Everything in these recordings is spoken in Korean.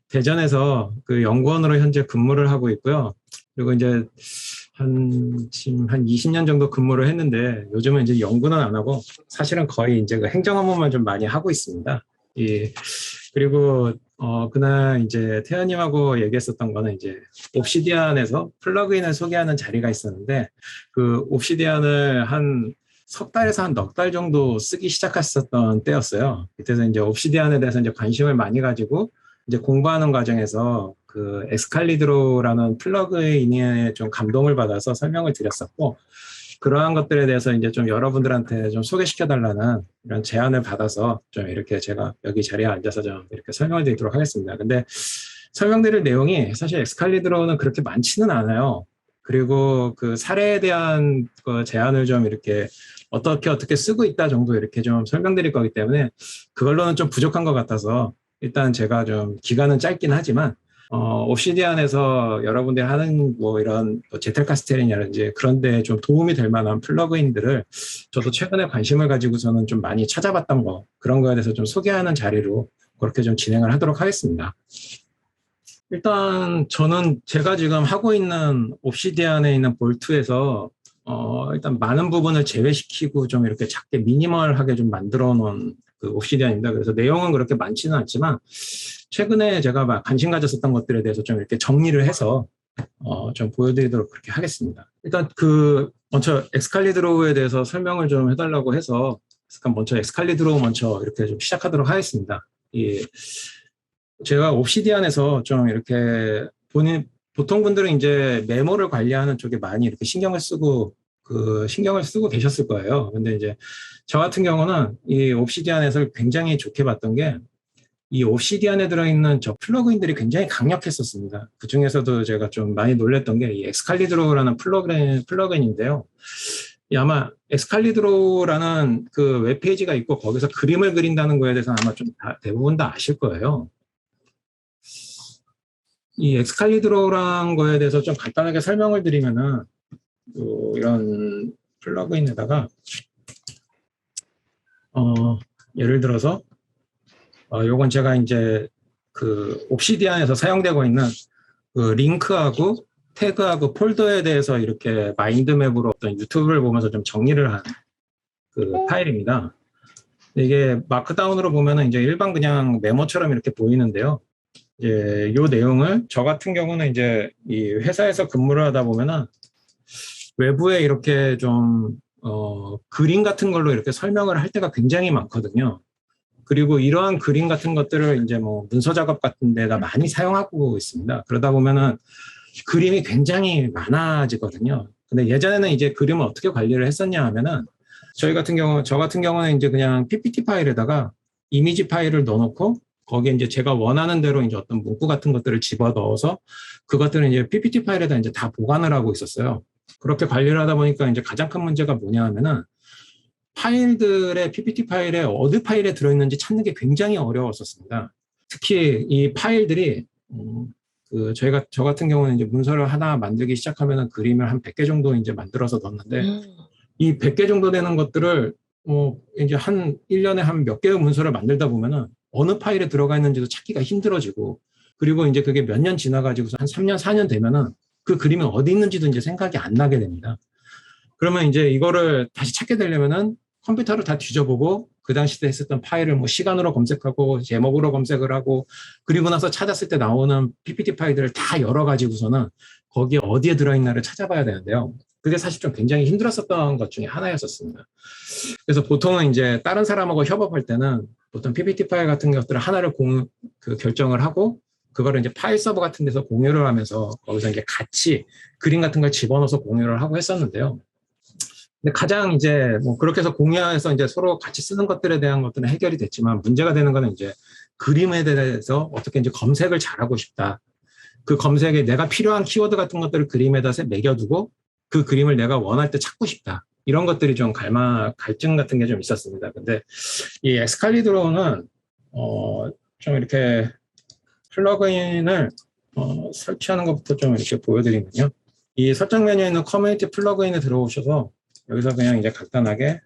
대전에서 그 연구원으로 현재 근무를 하고 있고요. 그리고 이제 지금 한 20년 정도 근무를 했는데 요즘은 이제 연구는 안 하고 사실은 거의 이제 그 행정 업무만 좀 많이 하고 있습니다. 그리고 그날 이제 태연님하고 얘기했었던 거는 이제 옵시디안에서 플러그인을 소개하는 자리가 있었는데 그 옵시디안을 한 석 달에서 한 넉 달 정도 쓰기 시작했었던 때였어요. 그래서 이제 옵시디안에 대해서 이제 관심을 많이 가지고 이제 공부하는 과정에서 그 엑스칼리드로라는 플러그인에 좀 감동을 받아서 설명을 드렸었고, 그러한 것들에 대해서 이제 좀 여러분들한테 좀 소개시켜달라는 이런 제안을 받아서 좀 이렇게 제가 여기 자리에 앉아서 좀 이렇게 설명을 드리도록 하겠습니다. 근데 설명드릴 내용이 사실 엑스칼리드로는 그렇게 많지는 않아요. 그리고 그 사례에 대한 그 제안을 좀 이렇게 어떻게 쓰고 있다 정도 이렇게 좀 설명드릴 거기 때문에 그걸로는 좀 부족한 것 같아서 일단 제가 좀 기간은 짧긴 하지만 옵시디안에서 여러분들이 하는 뭐 이런 제텔카스텔이라든지 그런 데 좀 도움이 될 만한 플러그인들을 저도 최근에 관심을 가지고서는 좀 많이 찾아봤던 거 그런 거에 대해서 좀 소개하는 자리로 그렇게 좀 진행을 하도록 하겠습니다. 일단 저는 제가 지금 하고 있는 옵시디안에 있는 볼트에서 일단 많은 부분을 제외시키고 좀 이렇게 작게 미니멀하게 좀 만들어 놓은 그 옵시디안입니다. 그래서 내용은 그렇게 많지는 않지만 최근에 제가 막 관심 가졌었던 것들에 대해서 좀 이렇게 정리를 해서 좀 보여드리도록 그렇게 하겠습니다. 일단 먼저 엑스칼리드로우에 대해서 설명을 좀 해달라고 해서 먼저 엑스칼리드로우 먼저 이렇게 좀 시작하도록 하겠습니다. 제가 옵시디안에서 좀 이렇게 보통 분들은 이제 메모를 관리하는 쪽에 많이 이렇게 신경을 쓰고 계셨을 거예요. 근데 이제 저 같은 경우는 이 옵시디안에서 굉장히 좋게 봤던 게 이 옵시디안에 들어있는 저 플러그인들이 굉장히 강력했었습니다. 그 중에서도 제가 좀 많이 놀랬던 게 이 엑스칼리드로우라는 플러그인인데요. 아마 엑스칼리드로우라는 그 웹페이지가 있고 거기서 그림을 그린다는 거에 대해서 아마 좀 대부분 다 아실 거예요. 이 엑스칼리드로우라는 거에 대해서 좀 간단하게 설명을 드리면은 이런 플러그인에다가 예를 들어서 요건 제가 이제 그 옵시디안에서 사용되고 있는 그 링크하고 태그하고 폴더에 대해서 이렇게 마인드맵으로 어떤 유튜브를 보면서 좀 정리를 한 그 파일입니다. 이게 마크다운으로 보면은 이제 일반 그냥 메모처럼 이렇게 보이는데요. 이제 요 내용을 저 같은 경우는 이제 이 회사에서 근무를 하다 보면은 외부에 이렇게 좀 그림 같은 걸로 이렇게 설명을 할 때가 굉장히 많거든요. 그리고 이러한 그림 같은 것들을 이제 뭐 문서 작업 같은 데다 많이 사용하고 있습니다. 그러다 보면은 그림이 굉장히 많아지거든요. 근데 예전에는 이제 그림을 어떻게 관리를 했었냐 하면은 저 같은 경우는 이제 그냥 PPT 파일에다가 이미지 파일을 넣어놓고 거기에 이제 제가 원하는 대로 이제 어떤 문구 같은 것들을 집어 넣어서 그것들은 이제 PPT 파일에다 이제 다 보관을 하고 있었어요. 그렇게 관리를 하다 보니까 이제 가장 큰 문제가 뭐냐 하면은 파일들의 PPT 파일에 어느 파일에 들어있는지 찾는 게 굉장히 어려웠었습니다. 특히 이 파일들이 저 같은 경우는 이제 문서를 하나 만들기 시작하면은 그림을 한 100개 정도 이제 만들어서 넣었는데 이 100개 정도 되는 것들을 이제 한 1년에 한 몇 개의 문서를 만들다 보면은 어느 파일에 들어가 있는지도 찾기가 힘들어지고 그리고 이제 그게 몇 년 지나가지고서 한 3년, 4년 되면은 그 그림이 어디 있는지도 이제 생각이 안 나게 됩니다. 그러면 이제 이거를 다시 찾게 되려면은 컴퓨터를 다 뒤져보고 그 당시 때 했었던 파일을 뭐 시간으로 검색하고 제목으로 검색을 하고 그리고 나서 찾았을 때 나오는 PPT 파일들을 다 열어가지고서는 거기에 어디에 들어있나를 찾아봐야 되는데요. 그게 사실 좀 굉장히 힘들었었던 것 중에 하나였었습니다. 그래서 보통은 이제 다른 사람하고 협업할 때는 보통 PPT 파일 같은 것들을 하나를 결정을 하고 그거를 이제 파일 서버 같은 데서 공유를 하면서 거기서 이제 같이 그림 같은 걸 집어넣어서 공유를 하고 했었는데요. 근데 가장 이제 뭐 그렇게 해서 공유해서 이제 서로 같이 쓰는 것들에 대한 것들은 해결이 됐지만 문제가 되는 거는 이제 그림에 대해서 어떻게 이제 검색을 잘하고 싶다. 그 검색에 내가 필요한 키워드 같은 것들을 그림에다 매겨두고 그 그림을 내가 원할 때 찾고 싶다. 이런 것들이 좀 갈증 같은 게 좀 있었습니다. 근데 이 엑스칼리드로는 좀 이렇게 플러그인을 설치하는 것부터 좀 이렇게 보여드리면요. 이 설정 메뉴에 있는 커뮤니티 플러그인에 들어오셔서 여기서 그냥 이제 간단하게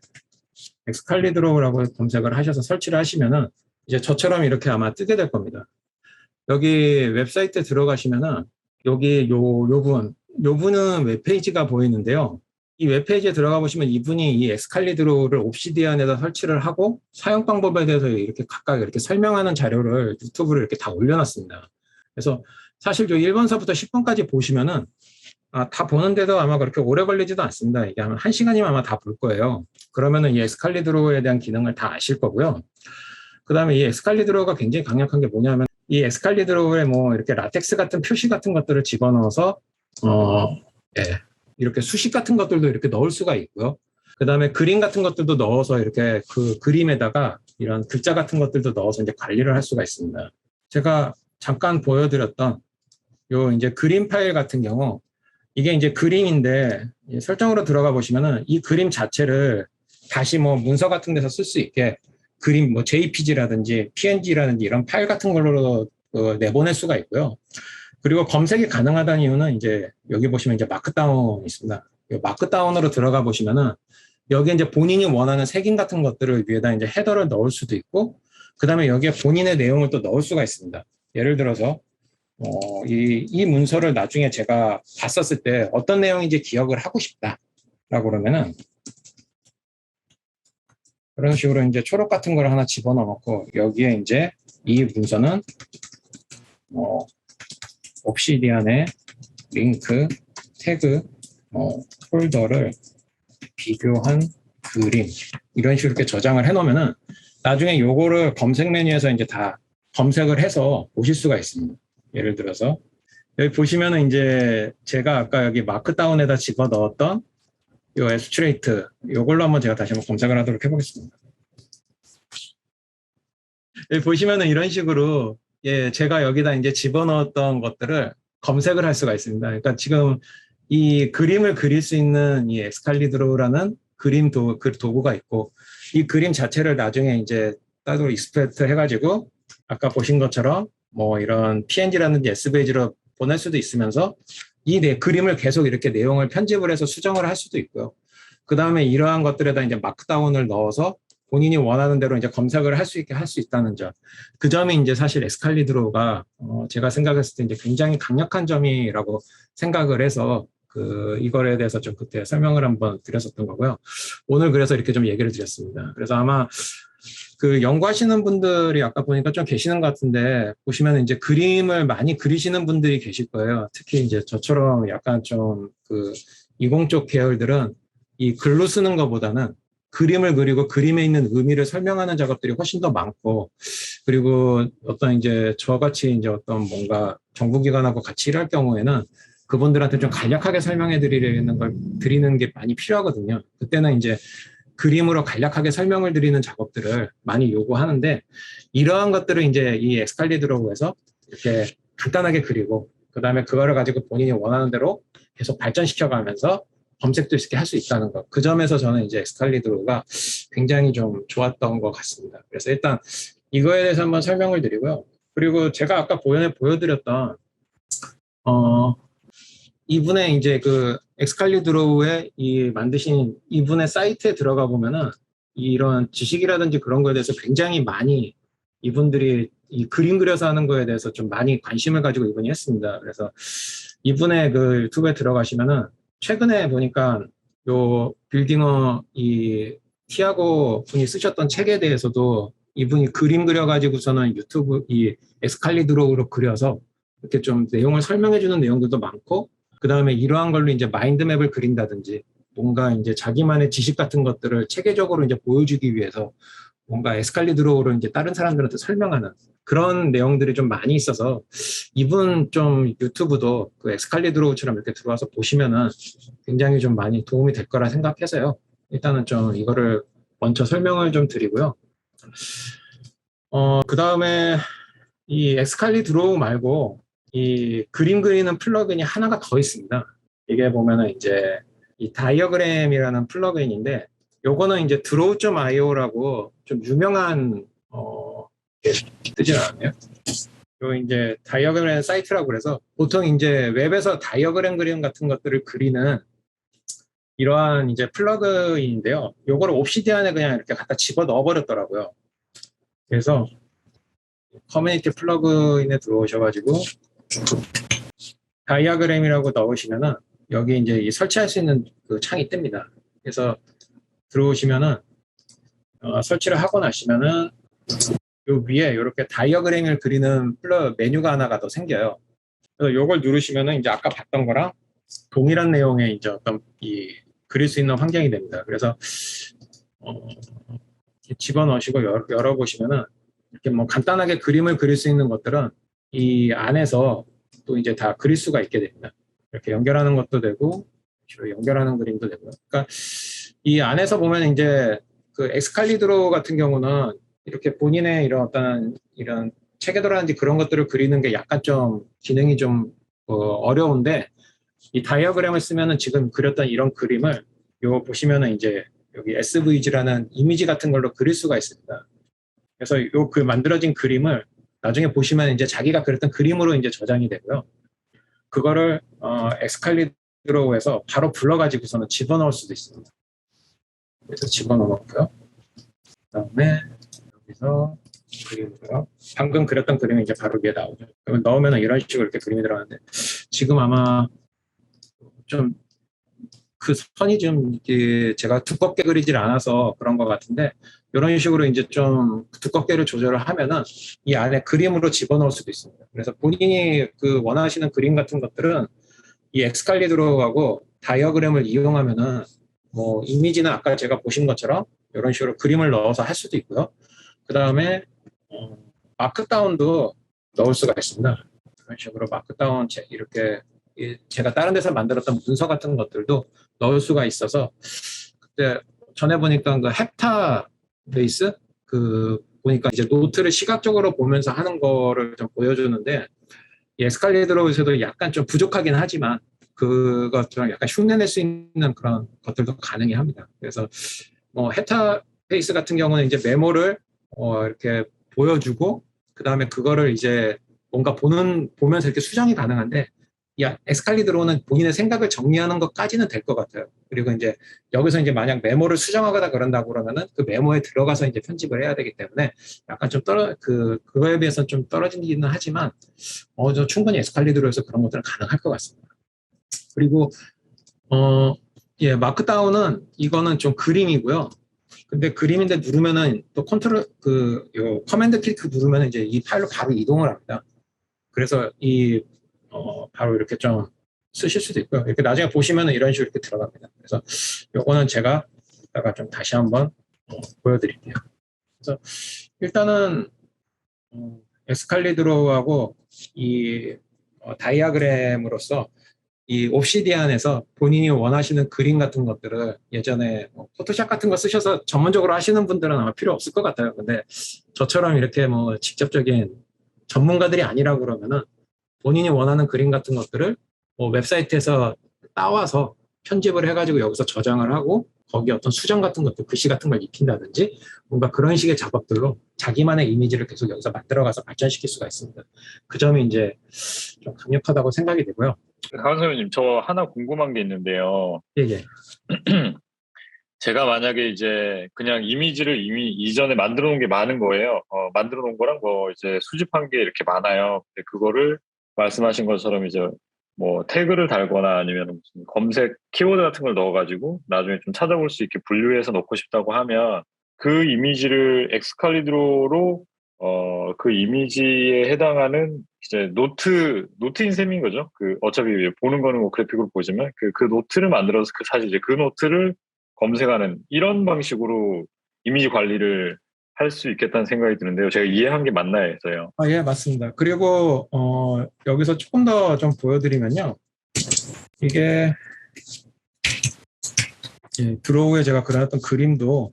엑스칼리드로우라고 검색을 하셔서 설치를 하시면은 이제 저처럼 이렇게 아마 뜨게 될 겁니다. 여기 웹사이트에 들어가시면은 여기 요 분은 웹페이지가 보이는데요. 이 웹페이지에 들어가 보시면 이분이 이 엑스칼리드로를 옵시디안에다 설치를 하고 사용 방법에 대해서 이렇게 각각 이렇게 설명하는 자료를 유튜브로 이렇게 다 올려놨습니다. 그래서 사실 저 1번서부터 10번까지 보시면은 다 보는데도 아마 그렇게 오래 걸리지도 않습니다. 이게 한 1시간이면 아마 다 볼 거예요. 그러면은 이 엑스칼리드로에 대한 기능을 다 아실 거고요. 그 다음에 이 엑스칼리드로가 굉장히 강력한 게 뭐냐면 이 엑스칼리드로에 뭐 이렇게 라텍스 같은 표시 같은 것들을 집어넣어서 예, 이렇게 수식 같은 것들도 이렇게 넣을 수가 있고요. 그 다음에 그림 같은 것들도 넣어서 이렇게 그 그림에다가 이런 글자 같은 것들도 넣어서 이제 관리를 할 수가 있습니다. 제가 잠깐 보여드렸던 요 이제 그림 파일 같은 경우 이게 이제 그림인데 설정으로 들어가 보시면은 이 그림 자체를 다시 뭐 문서 같은 데서 쓸 수 있게 그림 뭐 JPG라든지 PNG라든지 이런 파일 같은 걸로 내보낼 수가 있고요. 그리고 검색이 가능하다는 이유는 이제 여기 보시면 이제 마크다운이 있습니다. 이 마크다운으로 들어가 보시면은 여기 이제 본인이 원하는 색인 같은 것들을 위에다 이제 헤더를 넣을 수도 있고, 그 다음에 여기에 본인의 내용을 또 넣을 수가 있습니다. 예를 들어서 이 문서를 나중에 제가 봤었을 때 어떤 내용인지 기억을 하고 싶다라고 그러면은 그런 식으로 이제 초록 같은 걸 하나 집어넣고 여기에 이제 이 문서는 옵시디안의 링크, 태그, 폴더를 비교한 그림 이런 식으로 이렇게 저장을 해놓으면은 나중에 요거를 검색 메뉴에서 이제 다 검색을 해서 보실 수가 있습니다. 예를 들어서 여기 보시면은 이제 제가 아까 여기 마크다운에다 집어 넣었던 요 애스트레이트 요걸로 한번 제가 다시 한번 검색을 하도록 해보겠습니다. 여기 보시면은 이런 식으로 예, 제가 여기다 이제 집어넣었던 것들을 검색을 할 수가 있습니다. 그러니까 지금 이 그림을 그릴 수 있는 이 엑스칼리드로라는 그 도구가 있고 이 그림 자체를 나중에 이제 따로 익스트랙트 해가지고 아까 보신 것처럼 뭐 이런 PNG라든지 SVG로 보낼 수도 있으면서 이 그림을 계속 이렇게 내용을 편집을 해서 수정을 할 수도 있고요. 그 다음에 이러한 것들에다 이제 마크다운을 넣어서 본인이 원하는 대로 이제 검색을 할 수 있게 할 수 있다는 점. 그 점이 이제 사실 엑스칼리드로가 제가 생각했을 때 이제 굉장히 강력한 점이라고 생각을 해서 이거에 대해서 좀 그때 설명을 한번 드렸었던 거고요. 오늘 그래서 이렇게 좀 얘기를 드렸습니다. 그래서 아마 연구하시는 분들이 아까 보니까 좀 계시는 것 같은데 보시면 이제 그림을 많이 그리시는 분들이 계실 거예요. 특히 이제 저처럼 약간 좀 이공 쪽 계열들은 이 글로 쓰는 것보다는 그림을 그리고 그림에 있는 의미를 설명하는 작업들이 훨씬 더 많고, 그리고 어떤 이제 저같이 이제 어떤 뭔가 정부기관하고 같이 일할 경우에는 그분들한테 좀 간략하게 설명해 드리는 게 많이 필요하거든요. 그때는 이제 그림으로 간략하게 설명을 드리는 작업들을 많이 요구하는데, 이러한 것들을 이제 이 엑스칼리드로에서 이렇게 간단하게 그리고 그 다음에 그거를 가지고 본인이 원하는 대로 계속 발전시켜 가면서 검색도 쉽게 할 수 있다는 것. 그 점에서 저는 이제 엑스칼리드로가 굉장히 좀 좋았던 것 같습니다. 그래서 일단 이거에 대해서 한번 설명을 드리고요. 그리고 제가 아까 보여드렸던 이분의 이제 엑스칼리드로우에 만드신 이분의 사이트에 들어가 보면은 이런 지식이라든지 그런 거에 대해서 굉장히 많이 이분들이 이 그림 그려서 하는 거에 대해서 좀 많이 관심을 가지고 이분이 했습니다. 그래서 이분의 유튜브에 들어가시면은 최근에 보니까 요 빌딩어 티아고 분이 쓰셨던 책에 대해서도 이분이 그림 그려가지고서는 유튜브 엑스칼리드로우로 그려서 이렇게 좀 내용을 설명해주는 내용들도 많고, 그 다음에 이러한 걸로 이제 마인드맵을 그린다든지 뭔가 이제 자기만의 지식 같은 것들을 체계적으로 이제 보여주기 위해서 뭔가 에스칼리드로우로 이제 다른 사람들한테 설명하는 그런 내용들이 좀 많이 있어서 이분 좀 유튜브도 에스칼리드로우처럼 이렇게 들어와서 보시면은 굉장히 좀 많이 도움이 될 거라 생각해서요. 일단은 좀 이거를 먼저 설명을 좀 드리고요. 그 다음에 이 엑스칼리드로우 말고 이 그림 그리는 플러그인이 하나가 더 있습니다. 이게 보면은 이제 이 다이어그램이라는 플러그인인데 요거는 이제 드로우.io라고 좀 유명한 뜨지 않았나요? 요 이제 다이어그램 사이트라고 그래서 보통 이제 웹에서 다이어그램 그림 같은 것들을 그리는 이러한 이제 플러그인인데요. 요거를 옵시디안에 그냥 이렇게 갖다 집어 넣어 버렸더라고요. 그래서 커뮤니티 플러그인에 들어오셔가지고 다이아그램이라고 넣으시면은 여기 이제 이 설치할 수 있는 그 창이 뜹니다. 그래서 들어오시면은 설치를 하고 나시면은 요 위에 이렇게 다이어그램을 그리는 메뉴가 하나가 더 생겨요. 그래서 요걸 누르시면은 이제 아까 봤던 거랑 동일한 내용의 이제 어떤 이 그릴 수 있는 환경이 됩니다. 그래서 집어넣으시고 열어보시면은 이렇게 뭐 간단하게 그림을 그릴 수 있는 것들은 이 안에서 또 이제 다 그릴 수가 있게 됩니다. 이렇게 연결하는 것도 되고, 연결하는 그림도 되고요. 그러니까 이 안에서 보면 이제 그 엑스칼리드로 같은 경우는 이렇게 본인의 이런 어떤 이런 체계도라든지 그런 것들을 그리는 게 약간 좀 기능이 좀 어려운데 이 다이어그램을 쓰면은 지금 그렸던 이런 그림을 요 보시면은 이제 여기 SVG라는 이미지 같은 걸로 그릴 수가 있습니다. 그래서 요 그 만들어진 그림을 나중에 보시면 이제 자기가 그렸던 그림으로 이제 저장이 되고요. 그거를 엑스칼리드로에서 바로 불러가지고서는 집어넣을 수도 있습니다. 그래서 집어넣었고요. 그다음에 여기서 그림으로요. 방금 그렸던 그림이 이제 바로 위에 나오죠. 그러면 넣으면 이런 식으로 이렇게 그림이 들어가는데 지금 아마 좀 그 선이 좀 제가 두껍게 그리질 않아서 그런 것 같은데 이런 식으로 이제 좀 두껍게를 조절을 하면은 이 안에 그림으로 집어넣을 수도 있습니다. 그래서 본인이 그 원하시는 그림 같은 것들은 이 엑스칼리드로하고 다이어그램을 이용하면은 뭐 이미지는 아까 제가 보신 것처럼 이런 식으로 그림을 넣어서 할 수도 있고요. 그 다음에 마크다운도 넣을 수가 있습니다. 이런 식으로 마크다운 이렇게 제가 다른 데서 만들었던 문서 같은 것들도 넣을 수가 있어서 그때 전에 보니까 그 헵타 베이스 그 보니까 이제 노트를 시각적으로 보면서 하는 거를 좀 보여주는데 이 엑스칼리드로에서도 약간 좀 부족하긴 하지만 그것처럼 약간 흉내낼 수 있는 그런 것들도 가능히 합니다. 그래서 뭐 헵타 베이스 같은 경우는 이제 메모를 이렇게 보여주고 그 다음에 그거를 이제 뭔가 보면서 이렇게 수정이 가능한데 이 엑스칼리드로는 본인의 생각을 정리하는 것까지는 될 것 같아요. 그리고 이제 여기서 이제 만약 메모를 수정하거나 그런다고 그러면은 그 메모에 들어가서 이제 편집을 해야 되기 때문에 약간 좀 그거에 비해서 좀 떨어지기는 하지만 저 충분히 엑스칼리드로에서 그런 것들은 가능할 것 같습니다. 그리고 예, 마크다운은 이거는 좀 그림이고요. 근데 그림인데 누르면은 또 컨트롤 요 커맨드 클릭 누르면 이제 이 파일로 바로 이동을 합니다. 그래서 바로 이렇게 좀 쓰실 수도 있고요. 이렇게 나중에 보시면은 이런 식으로 이렇게 들어갑니다. 그래서 요거는 제가 이따가 좀 다시 한번 보여드릴게요. 그래서 일단은 엑스칼리드로하고 이 다이아그램으로서 이 옵시디안에서 본인이 원하시는 그림 같은 것들을 예전에 포토샵 같은 거 쓰셔서 전문적으로 하시는 분들은 아마 필요 없을 것 같아요. 근데 저처럼 이렇게 뭐 직접적인 전문가들이 아니라 그러면은 본인이 원하는 그림 같은 것들을 뭐 웹사이트에서 따와서 편집을 해가지고 여기서 저장을 하고 거기 어떤 수정 같은 것들, 글씨 같은 걸 입힌다든지 뭔가 그런 식의 작업들로 자기만의 이미지를 계속 여기서 만들어가서 발전시킬 수가 있습니다. 그 점이 이제 좀 강력하다고 생각이 되고요. 강원 선생님, 저 하나 궁금한 게 있는데요. 예, 예. 제가 만약에 이제 그냥 이미지를 이미 이전에 만들어 놓은 게 많은 거예요. 만들어 놓은 거랑 뭐 이제 수집한 게 이렇게 많아요. 근데 그거를 말씀하신 것처럼 이제 뭐 태그를 달거나 아니면 무슨 검색 키워드 같은 걸 넣어가지고 나중에 좀 찾아볼 수 있게 분류해서 넣고 싶다고 하면 그 이미지를 엑스칼리드로로 그 이미지에 해당하는 이제 노트인 셈인 거죠. 그 어차피 보는 거는 뭐 그래픽으로 보지만 그 노트를 만들어서 사실 이제 그 노트를 검색하는 이런 방식으로 이미지 관리를 할 수 있겠다는 생각이 드는데요. 제가 이해한 게 맞나요, 해서요. 예, 맞습니다. 그리고 여기서 조금 더 좀 보여드리면요. 이게 드로우에 제가 그려놨던 그림도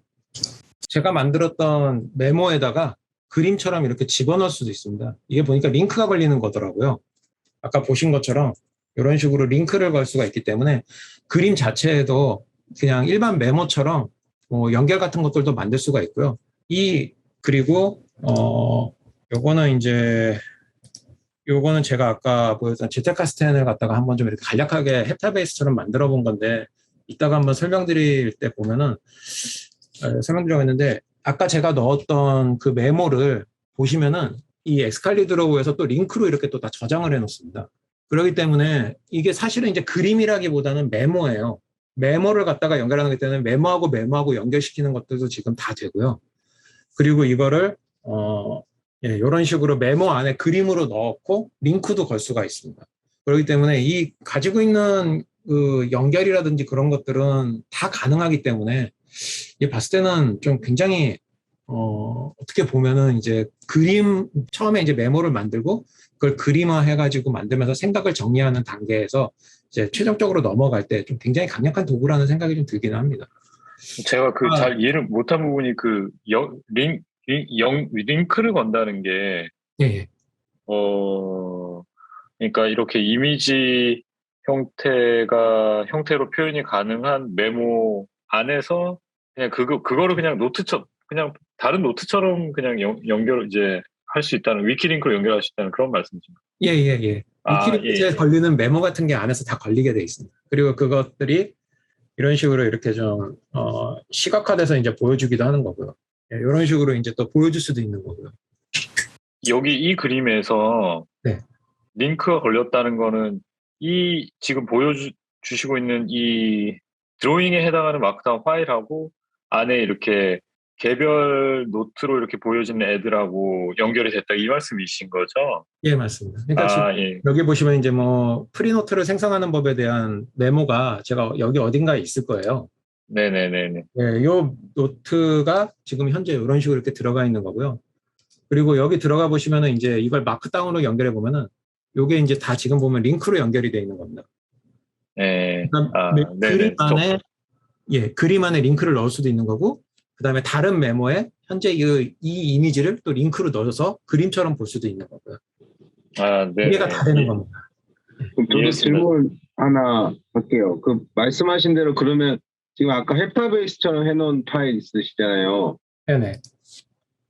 제가 만들었던 메모에다가 그림처럼 이렇게 집어넣을 수도 있습니다. 이게 보니까 링크가 걸리는 거더라고요. 아까 보신 것처럼 이런 식으로 링크를 걸 수가 있기 때문에 그림 자체에도 그냥 일반 메모처럼 연결 같은 것들도 만들 수가 있고요. 그리고 요거는 제가 아까 보였던 제테카스텐을 갖다가 한번 좀 이렇게 간략하게 헵타베이스처럼 만들어 본 건데 이따가 한번 설명드릴 때 보면은 설명드리려고 했는데 아까 제가 넣었던 그 메모를 보시면은 이 엑스칼리드로우에서 또 링크로 이렇게 또 다 저장을 해놓습니다. 그렇기 때문에 이게 사실은 이제 그림이라기보다는 메모예요. 메모를 갖다가 연결하는 것 때문에 메모하고 연결시키는 것들도 지금 다 되고요. 그리고 이거를 이런 식으로 메모 안에 그림으로 넣고 링크도 걸 수가 있습니다. 그렇기 때문에 이 가지고 있는 그 연결이라든지 그런 것들은 다 가능하기 때문에 이 봤을 때는 좀 굉장히 어떻게 보면은 이제 처음에 이제 메모를 만들고 그걸 그림화 해가지고 만들면서 생각을 정리하는 단계에서 이제 최종적으로 넘어갈 때 좀 굉장히 강력한 도구라는 생각이 좀 들기는 합니다. 제가 잘 이해를 못한 부분이 링크를 건다는 게, 예, 예. 그러니까 이렇게 이미지 형태로 표현이 가능한 메모 안에서 그냥 그거를 그냥 그냥 다른 노트처럼 그냥 연결 이제 할 수 있다는, 위키링크로 연결할 수 있다는 그런 말씀이십니까? 예, 예, 예. 아, 위키리크에 예. 걸리는 메모 같은 게 안에서 다 걸리게 돼 있습니다. 그리고 그것들이 이런 식으로 이렇게 좀, 시각화돼서 이제 보여주기도 하는 거고요. 예, 이런 식으로 이제 또 보여줄 수도 있는 거고요. 여기 이 그림에서 네. 링크가 걸렸다는 거는 이 지금 보여주시고 있는 이 드로잉에 해당하는 마크다운 파일하고 안에 이렇게 개별 노트로 이렇게 보여지는 애들하고 연결이 됐다, 이 말씀이신 거죠? 예, 맞습니다. 그러니까 지금 아, 예. 여기 보시면 이제 뭐 프리노트를 생성하는 법에 대한 메모가 제가 여기 어딘가에 있을 거예요. 네네네네. 예, 요 노트가 지금 현재 이런 식으로 이렇게 들어가 있는 거고요. 그리고 여기 들어가 보시면은 이제 이걸 마크다운으로 연결해 보면은 요게 이제 다 지금 보면 링크로 연결이 되어 있는 겁니다. 네. 그러니까 아, 네네. 그림 안에 링크를 넣을 수도 있는 거고, 그 다음에 다른 메모에 현재 이 이미지를 또 링크로 넣어서 그림처럼 볼 수도 있는 거고요. 아, 네. 이해가 다 되는 겁니다. 그럼 저도 이해했습니다. 질문 하나 할게요. 그 말씀하신 대로 그러면 지금 아까 헤파베이스처럼 해놓은 파일 있으시잖아요. 네네.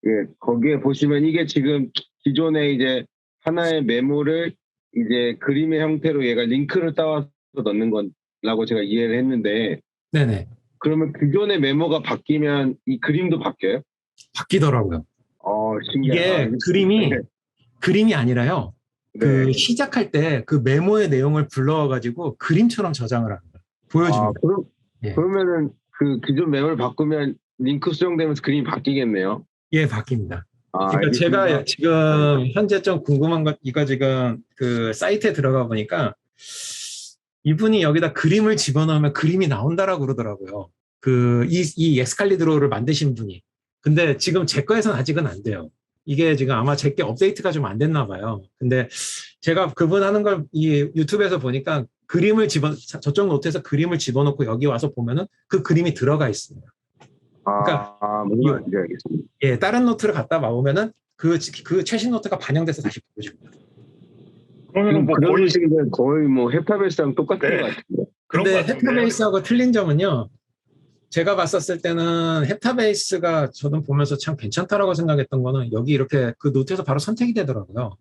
예, 거기에 보시면 이게 지금 기존에 이제 하나의 메모를 이제 그림의 형태로 얘가 링크를 따와서 넣는 거라고 제가 이해를 했는데, 네네. 그러면 기존의 메모가 바뀌면 이 그림도 바뀌어요? 바뀌더라고요. 신기하다. 이게 그림이 아니라요. 그 네. 시작할 때 그 메모의 내용을 불러와가지고 그림처럼 저장을 합니다. 보여줍니다. 예. 그러면은 그 기존 메모를 바꾸면 링크 수정되면서 그림이 바뀌겠네요. 예, 바뀝니다. 그러니까 알겠습니다. 제가 지금 현재 좀 궁금한 것, 이거 지금 그 사이트에 들어가 보니까 이분이 여기다 그림을 집어넣으면 그림이 나온다라고 그러더라고요. 이 에스칼리드로를 만드신 분이. 근데 지금 제 거에서는 아직은 안 돼요. 이게 지금 아마 제게 업데이트가 좀 안 됐나 봐요. 근데 제가 그분 하는 걸 이 유튜브에서 보니까 저쪽 노트에서 그림을 집어넣고 여기 와서 보면은 그 그림이 들어가 있습니다. 그러니까 뭔가 이제 알겠습니다. 예, 다른 노트를 갖다 와보면은 그 최신 노트가 반영돼서 다시 보여줍니다. 그러면 뭐 그런 식인데 거의 뭐 헤파베이스랑 똑같은 네. 것 같은데. 근데 헤타베이스하고 틀린 점은요. 제가 봤었을 때는 헤타베이스가 저는 보면서 참 괜찮다라고 생각했던 거는 여기 이렇게 그 노트에서 바로 선택이 되더라고요.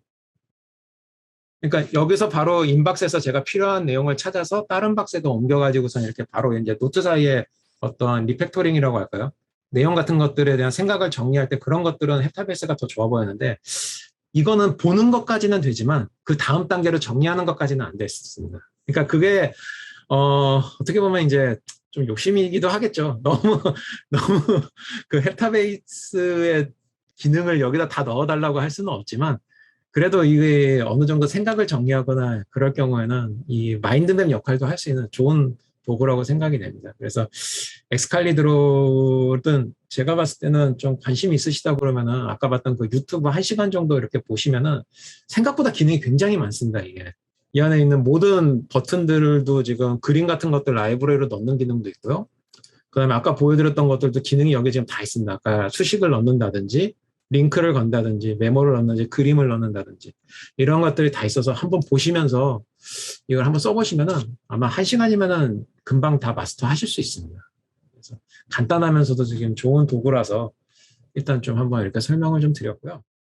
그러니까 여기서 바로 인박스에서 제가 필요한 내용을 찾아서 다른 박스에도 옮겨가지고선 이렇게 바로 이제 노트 사이에 어떤 리팩토링이라고 할까요? 내용 같은 것들에 대한 생각을 정리할 때 그런 것들은 헤타베이스가 더 좋아 보이는데 이거는 보는 것까지는 되지만 그 다음 단계로 정리하는 것까지는 안 됐습니다. 그러니까 그게 어떻게 보면 이제 좀 욕심이기도 하겠죠. 너무 그 헤타베이스의 기능을 여기다 다 넣어달라고 할 수는 없지만 그래도 이게 어느 정도 생각을 정리하거나 그럴 경우에는 이 마인드맵 역할도 할 수 있는 좋은 도구라고 생각이 됩니다. 그래서 엑스칼리드로는 제가 봤을 때는 좀 관심이 있으시다 그러면은 아까 봤던 그 유튜브 1시간 정도 이렇게 보시면은 생각보다 기능이 굉장히 많습니다. 이게 이 안에 있는 모든 버튼들도 지금 그림 같은 것들 라이브러리로 넣는 기능도 있고요. 그다음에 아까 보여드렸던 것들도 기능이 여기 지금 다 있습니다. 아까 수식을 넣는다든지 링크를 건다든지 메모를 넣는지 그림을 넣는다든지 이런 것들이 다 있어서 한번 보시면서 이걸 한번 써보시면은 아마 1시간이면은 금방 다 마스터 하실 수 있습니다. 그래서 간단하면서도 지금 좋은 도구라서 일단 좀 한번 이렇게 설명을 좀 드렸고요.